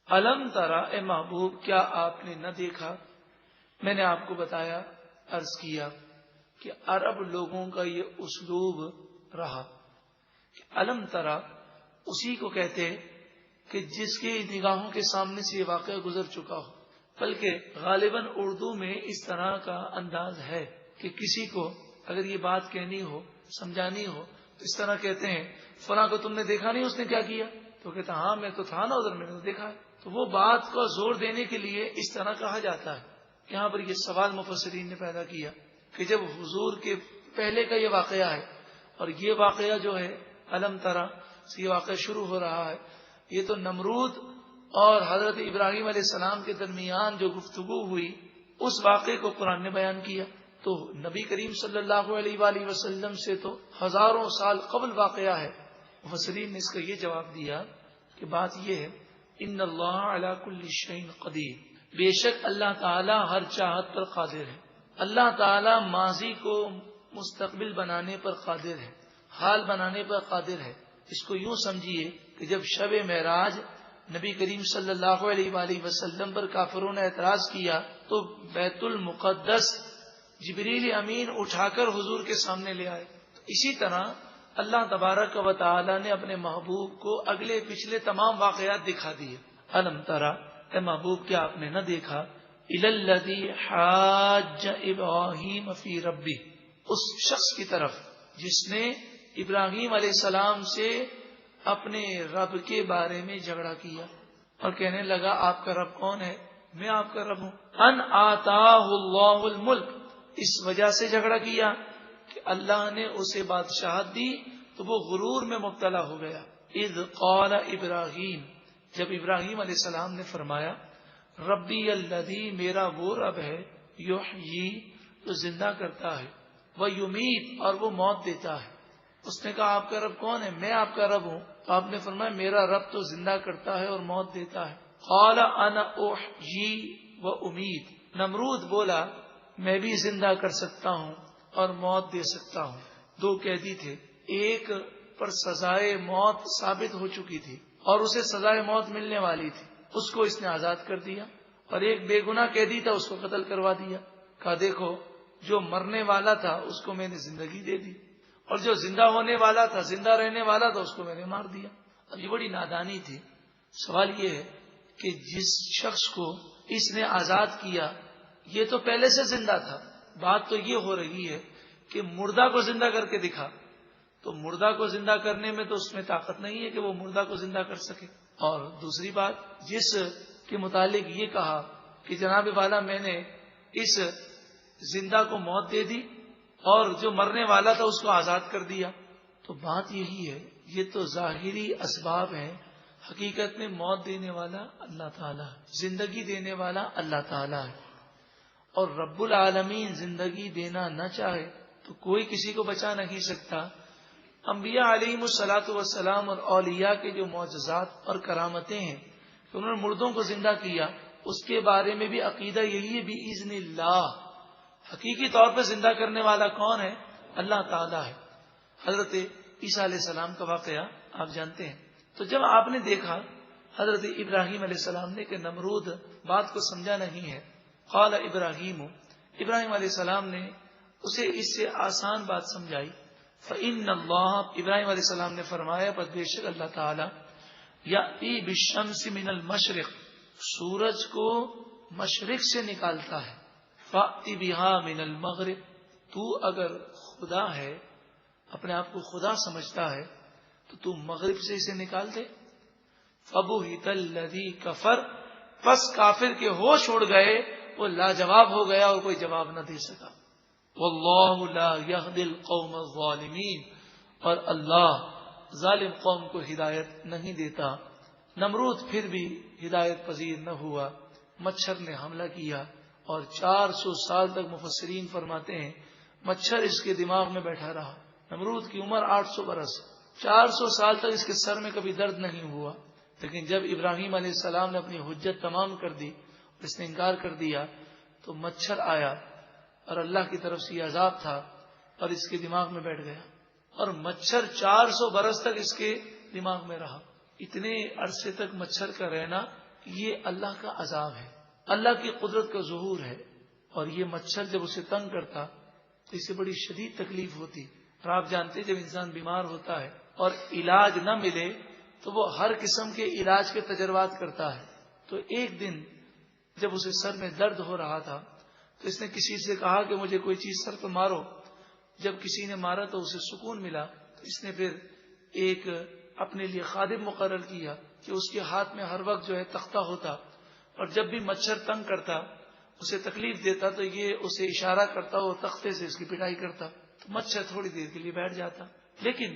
الم ترا، اے محبوب کیا آپ نے نہ دیکھا؟ میں نے آپ کو بتایا، عرض کیا کہ عرب لوگوں کا یہ اسلوب رہا کہ الم ترا اسی کو کہتے کہ جس کے نگاہوں کے سامنے سے یہ واقعہ گزر چکا ہو، بلکہ غالباً اردو میں اس طرح کا انداز ہے کہ کسی کو اگر یہ بات کہنی ہو، سمجھانی ہو، تو اس طرح کہتے ہیں فلاں کو تم نے دیکھا نہیں اس نے کیا کیا؟ تو کہتا ہاں میں تو تھا نا ادھر، میں نے دیکھا ہے۔ تو وہ بات کو زور دینے کے لیے اس طرح کہا جاتا ہے۔ یہاں پر یہ سوال مفسرین نے پیدا کیا کہ جب حضور کے پہلے کا یہ واقعہ ہے اور یہ واقعہ جو ہے الم ترا سے یہ واقعہ شروع ہو رہا ہے، یہ تو نمرود اور حضرت ابراہیم علیہ السلام کے درمیان جو گفتگو ہوئی اس واقعے کو قرآن نے بیان کیا۔ تو نبی کریم صلی اللہ علیہ وآلہ وسلم سے تو ہزاروں سال قبل واقعہ ہے۔ مفسرین نے اس کا یہ جواب دیا کہ بات یہ ہے ان اللہ علی کل شیء قدیر، بے شک اللہ تعالی ہر چاہت پر قادر ہے۔ اللہ تعالی ماضی کو مستقبل بنانے پر قادر ہے، حال بنانے پر قادر ہے۔ اس کو یوں سمجھیے کہ جب شب معراج نبی کریم صلی اللہ علیہ وآلہ وسلم پر کافروں نے اعتراض کیا تو بیت المقدس جبریل امین اٹھا کر حضور کے سامنے لے آئے۔ اسی طرح اللہ تبارک و تعالی نے اپنے محبوب کو اگلے پچھلے تمام واقعات دکھا دیے۔ الم ترا، اے محبوب کیا آپ نے نہ دیکھا؟ الی الذی حاج ابراہیم فی ربہ، اس شخص کی طرف جس نے ابراہیم علیہ السلام سے اپنے رب کے بارے میں جھگڑا کیا اور کہنے لگا آپ کا رب کون ہے؟ میں آپ کا رب ہوں۔ ان آتاہ اللہ الملک، اس وجہ سے جھگڑا کیا کہ اللہ نے اسے بادشاہت دی تو وہ غرور میں مبتلا ہو گیا۔ اذ قال ابراہیم، جب ابراہیم علیہ السلام نے فرمایا ربی الذی، میرا وہ رب ہے، یحیی، جو زندہ کرتا ہے، ویمیت، اور وہ موت دیتا ہے۔ اس نے کہا آپ کا رب کون ہے؟ میں آپ کا رب ہوں۔ تو آپ نے فرمایا میرا رب تو زندہ کرتا ہے اور موت دیتا ہے۔ قال انا احیی و امیت، نمرود بولا میں بھی زندہ کر سکتا ہوں اور موت دے سکتا ہوں۔ دو قیدی تھے، ایک پر سزائے موت ثابت ہو چکی تھی اور اسے سزائے موت ملنے والی تھی، اس کو اس نے آزاد کر دیا، اور ایک بے گناہ قیدی تھا اس کو قتل کروا دیا۔ کہا دیکھو جو مرنے والا تھا اس کو میں نے زندگی دے دی، اور جو زندہ ہونے والا تھا، زندہ رہنے والا تھا، اس کو میں نے مار دیا۔ اب یہ بڑی نادانی تھی۔ سوال یہ ہے کہ جس شخص کو اس نے آزاد کیا یہ تو پہلے سے زندہ تھا، بات تو یہ ہو رہی ہے کہ مردہ کو زندہ کر کے دکھا، تو مردہ کو زندہ کرنے میں تو اس میں طاقت نہیں ہے کہ وہ مردہ کو زندہ کر سکے۔ اور دوسری بات، جس کے متعلق یہ کہا کہ جناب والا میں نے اس زندہ کو موت دے دی اور جو مرنے والا تھا اس کو آزاد کر دیا، تو بات یہی ہے یہ تو ظاہری اسباب ہیں، حقیقت میں موت دینے والا اللہ تعالیٰ ہے، زندگی دینے والا اللہ تعالیٰ ہے، اور رب العالمین زندگی دینا نہ چاہے تو کوئی کسی کو بچا نہیں سکتا۔ انبیاء علیہم الصلاۃ والسلام اور اولیاء کے جو معجزات اور کرامتیں ہیں کہ انہوں نے مردوں کو زندہ کیا، اس کے بارے میں بھی عقیدہ یہی ہے بإذن اللہ، حقیقی طور پہ زندہ کرنے والا کون ہے؟ اللہ تعالیٰ ہے۔ حضرت عیسیٰ علیہ السلام کا واقعہ آپ جانتے ہیں۔ تو جب آپ نے دیکھا حضرت ابراہیم علیہ السلام نے کہ نمرود بات کو سمجھا نہیں ہے، قال ابراہیم، ابراہیم علیہ السلام نے اسے اس سے آسان بات سمجھائی۔ فإن اللہ، ابراہیم علیہ السلام نے فرمایا پس بے شک اللہ تعالیٰ یأتی بالشمس من المشرق، سورج کو مشرق سے نکالتا ہے، فأتی بہا من المغرب، تو اگر خدا ہے، اپنے آپ کو خدا سمجھتا ہے تو مغرب سے اسے نکال دے۔ فبہت الذی کفر، پس کافر کے ہوش اڑ گئے، وہ لاجواب ہو گیا اور کوئی جواب نہ دے سکا۔ واللہ لا یہدی القوم الظالمین، اور اللہ ظالم قوم کو ہدایت نہیں دیتا۔ نمرود پھر بھی ہدایت پذیر نہ ہوا، مچھر نے حملہ کیا اور 400 سال تک مفسرین فرماتے ہیں مچھر اس کے دماغ میں بیٹھا رہا۔ نمرود کی عمر 800 برس، 400 سال تک اس کے سر میں کبھی درد نہیں ہوا، لیکن جب ابراہیم علیہ السلام نے اپنی حجت تمام کر دی، اس نے انکار کر دیا، تو مچھر آیا اور اللہ کی طرف سے یہ عذاب تھا اور اس کے دماغ میں بیٹھ گیا، اور مچھر 400 برس تک اس کے دماغ میں رہا۔ اتنے عرصے تک مچھر کا رہنا یہ اللہ کا عذاب ہے، اللہ کی قدرت کا ظہور ہے، اور یہ مچھر جب اسے تنگ کرتا تو اسے بڑی شدید تکلیف ہوتی۔ اور آپ جانتے جب انسان بیمار ہوتا ہے اور علاج نہ ملے تو وہ ہر قسم کے علاج کے تجربات کرتا ہے۔ تو ایک دن جب اسے سر میں درد ہو رہا تھا تو اس نے کسی سے کہا کہ مجھے کوئی چیز سر پہ مارو۔ جب کسی نے مارا تو اسے سکون ملا، تو اس نے پھر ایک اپنے لیے خادم مقرر کیا کہ اس کے ہاتھ میں ہر وقت جو ہے تختہ ہوتا، اور جب بھی مچھر تنگ کرتا، اسے تکلیف دیتا، تو یہ اسے اشارہ کرتا اور تختے سے اس کی پٹائی کرتا، تو مچھر تھوڑی دیر کے لیے بیٹھ جاتا۔ لیکن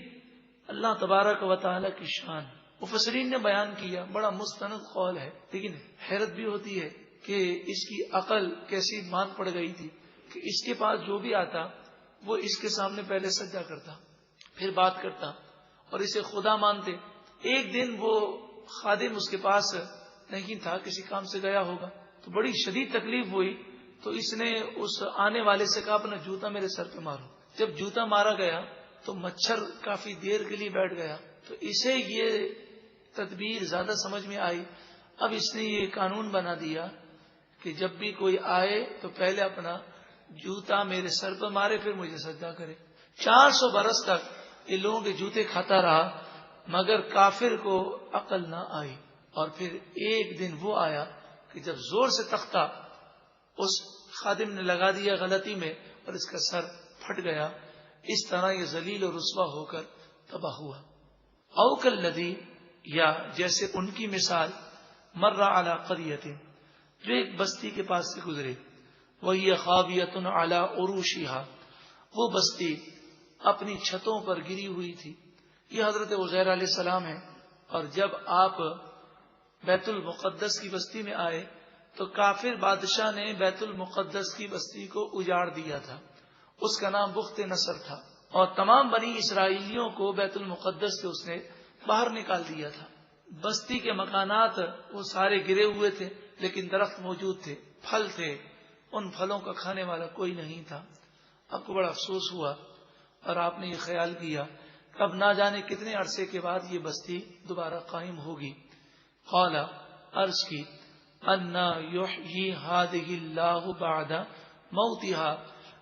اللہ تبارک و تعالی کی شان مفسرین نے بیان کیا، بڑا مستند قول ہے، لیکن حیرت بھی ہوتی ہے کہ اس کی عقل کیسی مان پڑ گئی تھی کہ اس کے پاس جو بھی آتا وہ اس کے سامنے پہلے سجدہ کرتا، پھر بات کرتا اور اسے خدا مانتے۔ ایک دن وہ خادم اس کے پاس نہیں تھا، کسی کام سے گیا ہوگا، تو بڑی شدید تکلیف ہوئی، تو اس نے اس آنے والے سے کہا اپنا جوتا میرے سر پہ مارو۔ جب جوتا مارا گیا تو مچھر کافی دیر کے لیے بیٹھ گیا، تو اسے یہ تدبیر زیادہ سمجھ میں آئی۔ اب اس نے یہ قانون بنا دیا کہ جب بھی کوئی آئے تو پہلے اپنا جوتا میرے سر پر مارے، پھر مجھے سجدہ کرے۔ 400 برس تک یہ لوگوں کے جوتے کھاتا رہا، مگر کافر کو عقل نہ آئی۔ اور پھر ایک دن وہ آیا کہ جب زور سے تختہ اس خادم نے لگا دیا غلطی میں اور اس کا سر پھٹ گیا، اس طرح یہ ذلیل و رسوا ہو کر تباہ ہوا۔ او کالذی، یا جیسے ان کی مثال، مر علی قریۃ، جو ایک بستی کے پاس سے گزرے، وہی خاویۃ علی عروشہا، وہ بستی اپنی چھتوں پر گری ہوئی تھی۔ یہ حضرت عزیر علیہ السلام ہے، اور جب آپ بیت المقدس کی بستی میں آئے تو کافر بادشاہ نے بیت المقدس کی بستی کو اجاڑ دیا تھا، اس کا نام بخت نصر تھا، اور تمام بنی اسرائیلیوں کو بیت المقدس سے اس نے باہر نکال دیا تھا۔ بستی کے مکانات وہ سارے گرے ہوئے تھے، لیکن درخت موجود تھے، پھل تھے، ان پھلوں کا کھانے والا کوئی نہیں تھا۔ آپ کو بڑا افسوس ہوا اور آپ نے یہ خیال کیا کہ اب نہ جانے کتنے عرصے کے بعد یہ بستی دوبارہ قائم ہوگی۔ قال، عرض کی، انا یحیی ہذہ اللہ بعد موتها،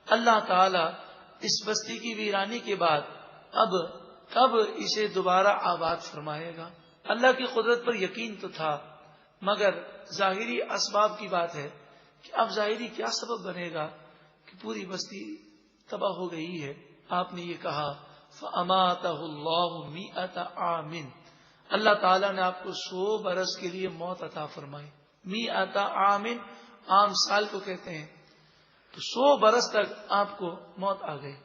اللہ تعالی اس بستی کی ویرانی کے بعد اب کب اسے دوبارہ آباد فرمائے گا۔ اللہ کی قدرت پر یقین تو تھا، مگر ظاہری اسباب کی بات ہے کہ اب ظاہری کیا سبب بنے گا کہ پوری بستی تباہ ہو گئی ہے۔ آپ نے یہ کہا فَأَمَاتَهُ اللَّهُ مِئَةَ عَامٍ، اللہ تعالیٰ نے آپ کو 100 برس کے لیے موت عطا فرمائی۔ مِئَةَ عَامٍ، عام سال کو کہتے ہیں، تو 100 برس تک آپ کو موت آ گئی۔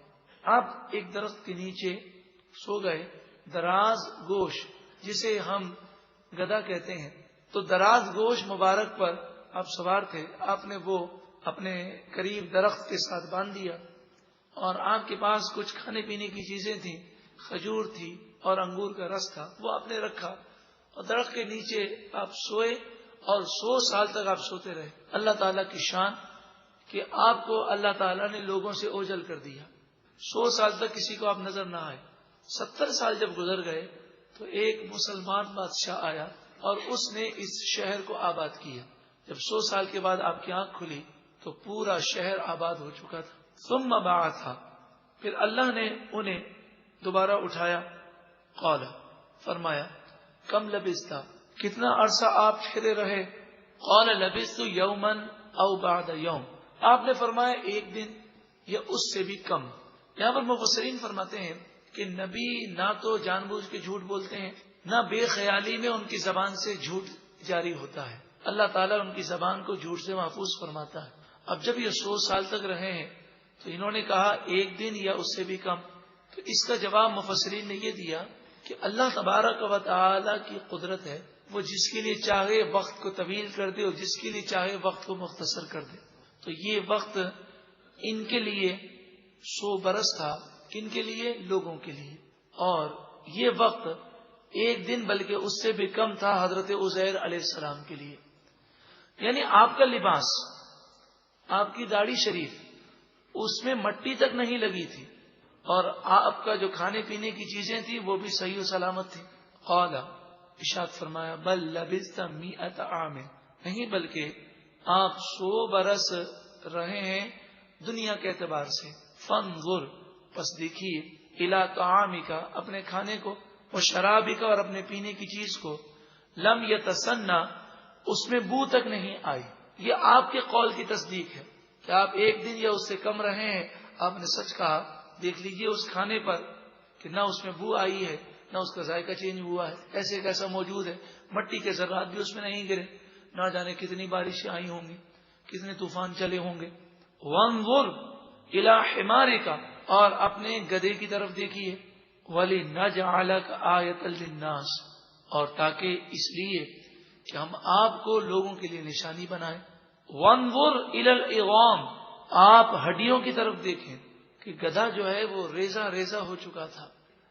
آپ ایک درخت کے نیچے سو گئے، دراز گوش جسے ہم گدھا کہتے ہیں، تو دراز گوش مبارک پر آپ سوار تھے، آپ نے وہ اپنے قریب درخت کے ساتھ باندھ دیا، اور آپ کے پاس کچھ کھانے پینے کی چیزیں تھیں، کھجور تھی اور انگور کا رس تھا، وہ آپ نے رکھا، اور درخت کے نیچے آپ سوئے، اور 100 سال تک آپ سوتے رہے۔ اللہ تعالیٰ کی شان کہ آپ کو اللہ تعالیٰ نے لوگوں سے اوجھل کر دیا، 100 سال تک کسی کو آپ نظر نہ آئے۔ 70 سال جب گزر گئے تو ایک مسلمان بادشاہ آیا اور اس نے اس شہر کو آباد کیا۔ جب 100 سال کے بعد آپ کی آنکھ کھلی تو پورا شہر آباد ہو چکا تھا۔ ثم بعث، پھر اللہ نے انہیں دوبارہ اٹھایا۔ قال، فرمایا، کم لبثت، کتنا عرصہ آپ ٹھہرے رہے؟ قال لبثت یوما او بعد یوم، آپ نے فرمایا ایک دن یا اس سے بھی کم۔ یہاں پر مفسرین فرماتے ہیں کہ نبی نہ تو جان بوجھ کے جھوٹ بولتے ہیں، نہ بے خیالی میں ان کی زبان سے جھوٹ جاری ہوتا ہے۔ اللہ تعالیٰ ان کی زبان کو جھوٹ سے محفوظ فرماتا ہے۔ اب جب یہ 100 سال تک رہے ہیں تو انہوں نے کہا ایک دن یا اس سے بھی کم، تو اس کا جواب مفسرین نے یہ دیا کہ اللہ تبارک و تعالی کی قدرت ہے، وہ جس کے لیے چاہے وقت کو طویل کر دے اور جس کے لیے چاہے وقت کو مختصر کر دے۔ تو یہ وقت ان کے لیے 100 برس تھا، کن کے لیے؟ لوگوں کے لیے، اور یہ وقت ایک دن بلکہ اس سے بھی کم تھا حضرت عزیر علیہ السلام کے لیے۔ یعنی آپ کا لباس، آپ کی داڑھی شریف، اس میں مٹی تک نہیں لگی تھی، اور آپ کا جو کھانے پینے کی چیزیں تھیں وہ بھی صحیح و سلامت تھی۔ قال، ارشاد فرمایا بل لبثت 100 عام، نہیں بلکہ آپ 100 برس رہے ہیں دنیا کے اعتبار سے. فانظر، پس دیکھیے، الی طعامک، اپنے کھانے کو، و شرابک، اور اپنے پینے کی چیز کو، لم یتسنى، اس میں بو تک نہیں آئی. یہ آپ کے قول کی تصدیق ہے کہ آپ ایک دن یا اس سے کم رہے ہیں. آپ نے سچ کہا. دیکھ لیجئے اس کھانے پر کہ نہ اس میں بو آئی ہے نہ اس کا ذائقہ چینج ہوا ہے، ایسے کیسا موجود ہے. مٹی کے ذرات بھی اس میں نہیں گرے. نہ جانے کتنی بارشیں آئی ہوں گی، کتنے طوفان چلے ہوں گے. وانظر الی حمارک، اور اپنے گدھے کی طرف دیکھیے. وَلِنَجْعَلَكَ آیَةً لِلنَّاسِ، اور تاکہ اس لیے کہ ہم آپ کو لوگوں کے لیے نشانی بنائیں. وانظر الی العظام، آپ ہڈیوں کی طرف دیکھیں کہ گدھا جو ہے وہ ریزہ ریزہ ہو چکا تھا،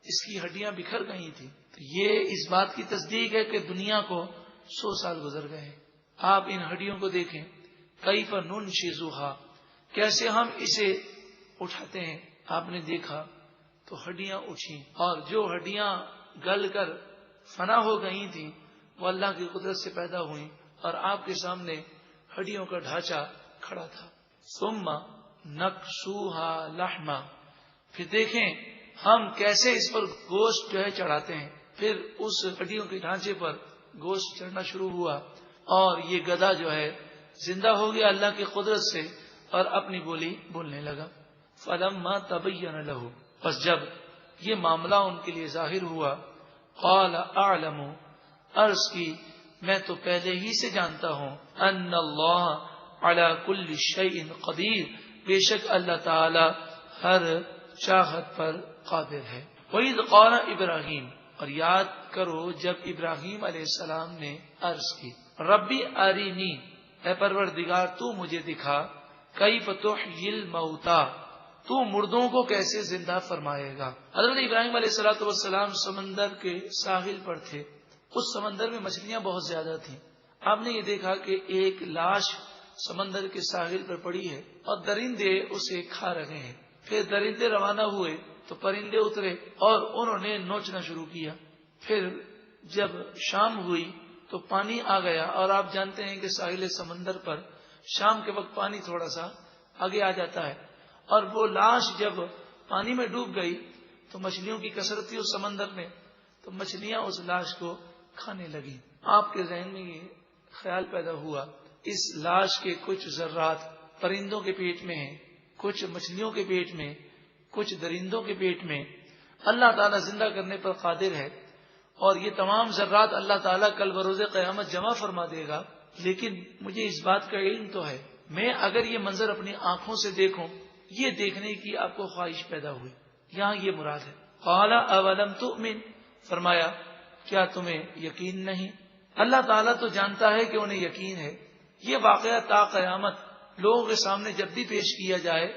اس کی ہڈیاں بکھر گئی تھی. تو یہ اس بات کی تصدیق ہے کہ دنیا کو 100 سال گزر گئے ہیں. آپ ان ہڈیوں کو دیکھیں. کیف ننشزھا، کیسے ہم اسے اٹھاتے ہیں. آپ نے دیکھا تو ہڈیاں اٹھیں، اور جو ہڈیاں گل کر فنا ہو گئی تھیں وہ اللہ کی قدرت سے پیدا ہوئیں، اور آپ کے سامنے ہڈیوں کا ڈھانچہ کھڑا تھا. ثم نکسوہا لحما، پھر دیکھیں ہم کیسے اس پر گوشت جو ہے چڑھاتے ہیں. پھر اس ہڈیوں کے ڈھانچے پر گوشت چڑھنا شروع ہوا، اور یہ گدھا جو ہے زندہ ہو گیا اللہ کی قدرت سے، اور اپنی بولی بولنے لگا. فلما تبین لہ، پس جب یہ معاملہ ان کے لیے ظاہر ہوا، قال اعلم، عرض کی میں تو پہلے ہی سے جانتا ہوں، ان اللہ علی کل شیء قدیر، بے شک اللہ تعالی ہر چاہت پر قادر ہے. وَإِذْ قَالَ ابراہیم، اور یاد کرو جب ابراہیم علیہ السلام نے عرض کی، ربی ارینی، اے پروردگار تو مجھے دکھا، کیف تحیی الموتى، تو مردوں کو کیسے زندہ فرمائے گا. حضرت ابراہیم علیہ السلام سمندر کے ساحل پر تھے. اس سمندر میں مچھلیاں بہت زیادہ تھیں. آپ نے یہ دیکھا کہ ایک لاش سمندر کے ساحل پر پڑی ہے اور درندے اسے کھا رہے ہیں. پھر درندے روانہ ہوئے تو پرندے اترے اور انہوں نے نوچنا شروع کیا. پھر جب شام ہوئی تو پانی آ گیا، اور آپ جانتے ہیں کہ ساحل سمندر پر شام کے وقت پانی تھوڑا سا آگے آ جاتا ہے، اور وہ لاش جب پانی میں ڈوب گئی تو مچھلیوں کی کثرت تھی اس سمندر میں، تو مچھلیاں اس لاش کو کھانے لگی. آپ کے ذہن میں یہ خیال پیدا ہوا، اس لاش کے کچھ ذرات پرندوں کے پیٹ میں ہیں، کچھ مچھلیوں کے پیٹ میں، کچھ درندوں کے پیٹ میں. اللہ تعالیٰ زندہ کرنے پر قادر ہے، اور یہ تمام ذرات اللہ تعالیٰ کل بروز قیامت جمع فرما دے گا. لیکن مجھے اس بات کا علم تو ہے، میں اگر یہ منظر اپنی آنکھوں سے دیکھوں، یہ دیکھنے کی آپ کو خواہش پیدا ہوئی. یہاں یہ مراد ہے. قال اولم تؤمن، فرمایا کیا تمہیں یقین نہیں. اللہ تعالیٰ تو جانتا ہے کہ انہیں یقین ہے. یہ واقعہ تا قیامت لوگوں کے سامنے جب بھی پیش کیا جائے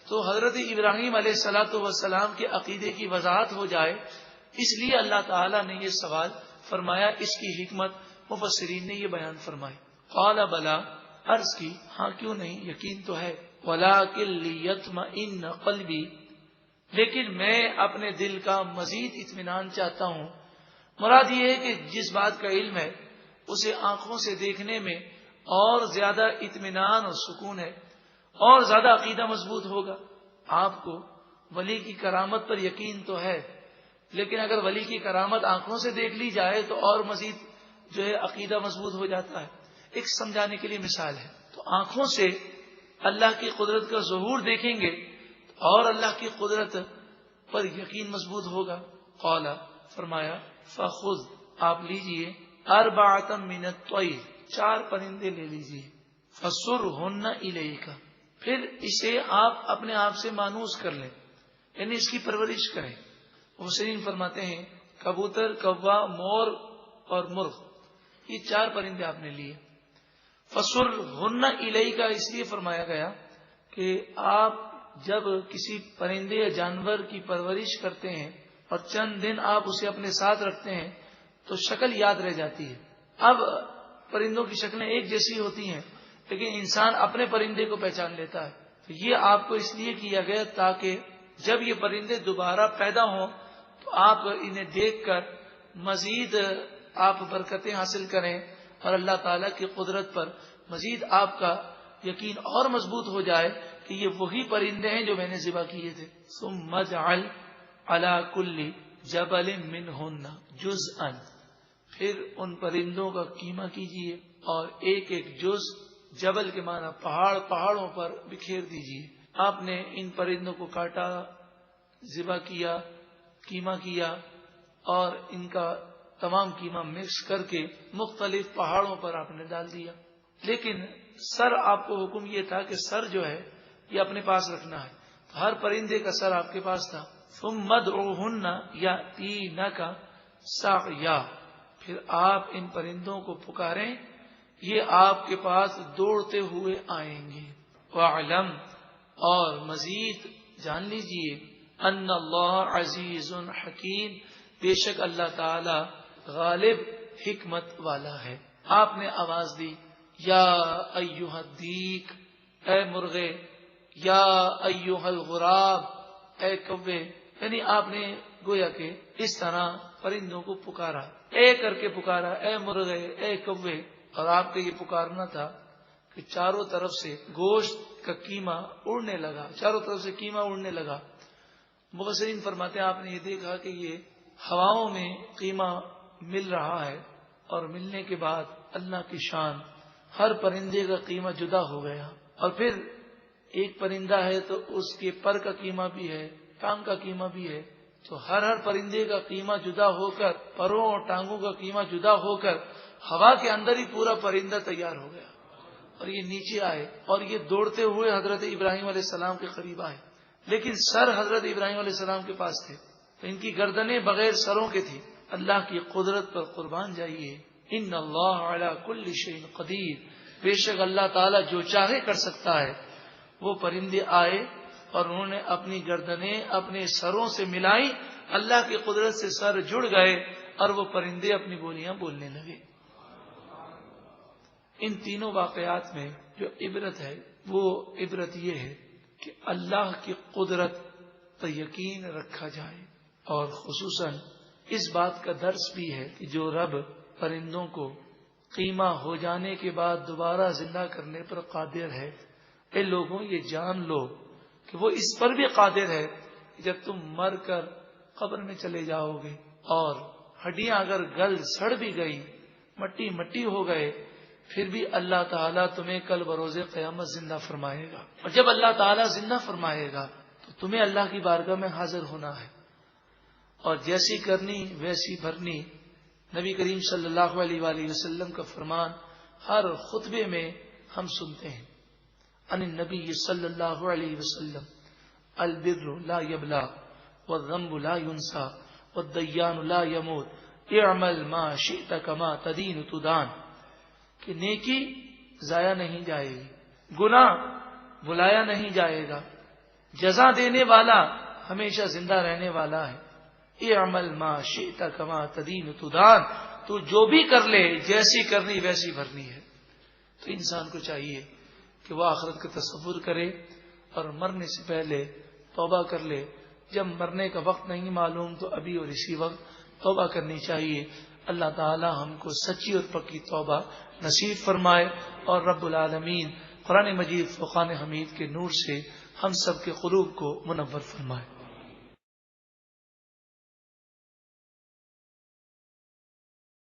تو حضرت ابراہیم علیہ السلام کے عقیدے کی وضاحت ہو جائے، اس لیے اللہ تعالیٰ نے یہ سوال فرمایا. اس کی حکمت مفسرین نے یہ بیان فرمائی. قال بلا، عرض کی ہاں کیوں نہیں، یقین تو ہے. ولکن لیطمئن قلبی، لیکن میں اپنے دل کا مزید اطمینان چاہتا ہوں. مراد یہ ہے کہ جس بات کا علم ہے اسے آنکھوں سے دیکھنے میں اور زیادہ اطمینان اور سکون ہے، اور زیادہ عقیدہ مضبوط ہوگا. آپ کو ولی کی کرامت پر یقین تو ہے، لیکن اگر ولی کی کرامت آنکھوں سے دیکھ لی جائے تو اور مزید جو ہے عقیدہ مضبوط ہو جاتا ہے. ایک سمجھانے کے لیے مثال ہے، تو آنکھوں سے اللہ کی قدرت کا ظہور دیکھیں گے اور اللہ کی قدرت پر یقین مضبوط ہوگا. قال، فرمایا فخذ، آپ لیجئے، اربعۃ من الطیر، 4 پرندے لے لیجئے، فصرہن الیک، پھر اسے آپ اپنے آپ سے مانوس کر لیں، یعنی اس کی پرورش کریں. مفسرین فرماتے ہیں کبوتر، کوا، مور اور مرغ، یہ 4 پرندے آپ نے لیے. فصرہن الیک اس لیے فرمایا گیا کہ آپ جب کسی پرندے یا جانور کی پرورش کرتے ہیں اور چند دن آپ اسے اپنے ساتھ رکھتے ہیں تو شکل یاد رہ جاتی ہے. اب پرندوں کی شکلیں ایک جیسی ہوتی ہیں، لیکن انسان اپنے پرندے کو پہچان لیتا ہے. تو یہ آپ کو اس لیے کیا گیا تاکہ جب یہ پرندے دوبارہ پیدا ہوں تو آپ انہیں دیکھ کر مزید آپ برکتیں حاصل کریں اور اللہ تعالیٰ کی قدرت پر مزید آپ کا یقین اور مضبوط ہو جائے کہ یہ وہی پرندے ہیں جو میں نے ذبح کیے تھے. ثم اجعل علی کل جبل منہن جزءا، پھر ان پرندوں کا قیمہ کیجیے اور ایک ایک جز، جبل کے معنی پہاڑوں پر بکھیر دیجیے. آپ نے ان پرندوں کو کاٹا، ذبح کیا، قیمہ کیا اور ان کا تمام قیمہ مکس کر کے مختلف پہاڑوں پر آپ نے ڈال دیا. لیکن سر آپ کو حکم یہ تھا کہ سر جو ہے یہ اپنے پاس رکھنا ہے، تو ہر پرندے کا سر آپ کے پاس تھا. ثم ادعوہن یأتینک سعیا، پھر آپ ان پرندوں کو پکاریں، یہ آپ کے پاس دوڑتے ہوئے آئیں گے. وَاعْلَمْ، اور مزید جان لیجئے، ان اللہ عزیز حکیم، بے شک اللہ تعالی غالب حکمت والا ہے. آپ نے آواز دی یا ایھا الدیک، اے مرغے، یا ایھا الغراب، اے کوے، یعنی آپ نے گویا کہ اس طرح پرندوں کو پکارا، اے کر کے پکارا، اے مرغے، اے کوے. اور آپ کا یہ پکارنا تھا کہ چاروں طرف سے گوشت کا قیمہ اڑنے لگا، چاروں طرف سے قیمہ اڑنے لگا. مفسرین فرماتے ہیں آپ نے یہ دیکھا کہ یہ ہواؤں میں قیمہ مل رہا ہے، اور ملنے کے بعد اللہ کی شان، ہر پرندے کا قیمہ جدا ہو گیا. اور پھر ایک پرندہ ہے تو اس کے پر کا قیمہ بھی ہے، ٹانگ کا قیمہ بھی ہے، تو ہر پرندے کا قیمہ جدا ہو کر، پروں اور ٹانگوں کا قیمہ جدا ہو کر ہوا کے اندر ہی پورا پرندہ تیار ہو گیا. اور یہ نیچے آئے اور یہ دوڑتے ہوئے حضرت ابراہیم علیہ السلام کے قریب آئے، لیکن سر حضرت ابراہیم علیہ السلام کے پاس تھے، تو ان کی گردنیں بغیر سروں کے تھی. اللہ کی قدرت پر قربان جائیے، ان اللہ علی کل شیء قدیر، بے شک اللہ تعالیٰ جو چاہے کر سکتا ہے. وہ پرندے آئے اور انہوں نے اپنی گردنیں اپنے سروں سے ملائی، اللہ کی قدرت سے سر جڑ گئے اور وہ پرندے اپنی بولیاں بولنے لگے. ان تینوں واقعات میں جو عبرت ہے وہ عبرت یہ ہے کہ اللہ کی قدرت پر یقین رکھا جائے، اور خصوصاً اس بات کا درس بھی ہے کہ جو رب پرندوں کو قیمہ ہو جانے کے بعد دوبارہ زندہ کرنے پر قادر ہے، اے لوگوں یہ جان لو کہ وہ اس پر بھی قادر ہے کہ جب تم مر کر قبر میں چلے جاؤ گے اور ہڈیاں اگر گل سڑ بھی گئی، مٹی مٹی ہو گئے، پھر بھی اللہ تعالیٰ تمہیں کل بروز قیامت زندہ فرمائے گا. اور جب اللہ تعالیٰ زندہ فرمائے گا تو تمہیں اللہ کی بارگاہ میں حاضر ہونا ہے، اور جیسی کرنی ویسی بھرنی. نبی کریم صلی اللہ علیہ وآلہ وسلم کا فرمان ہر خطبے میں ہم سنتے ہیں، ان النبی صلی اللہ علیہ وسلم، البر لا یبلا والذنب لا ینسا والدیان لا یموت اعمل ما شئت کما تدین تدان، کہ نیکی ضائع نہیں جائے گی، گناہ بلایا نہیں جائے گا، جزا دینے والا ہمیشہ زندہ رہنے والا ہے. اعمل ما شئت کما تدین تدان، تو جو بھی کر لے جیسی کرنی ویسی بھرنی ہے. تو انسان کو چاہیے کہ وہ آخرت کا تصور کرے اور مرنے سے پہلے توبہ کر لے. جب مرنے کا وقت نہیں معلوم تو ابھی اور اسی وقت توبہ کرنی چاہیے. اللہ تعالی ہم کو سچی اور پکی توبہ نصیب فرمائے، اور رب العالمین قرآن مجید فرقان حمید کے نور سے ہم سب کے قلوب کو منور فرمائے.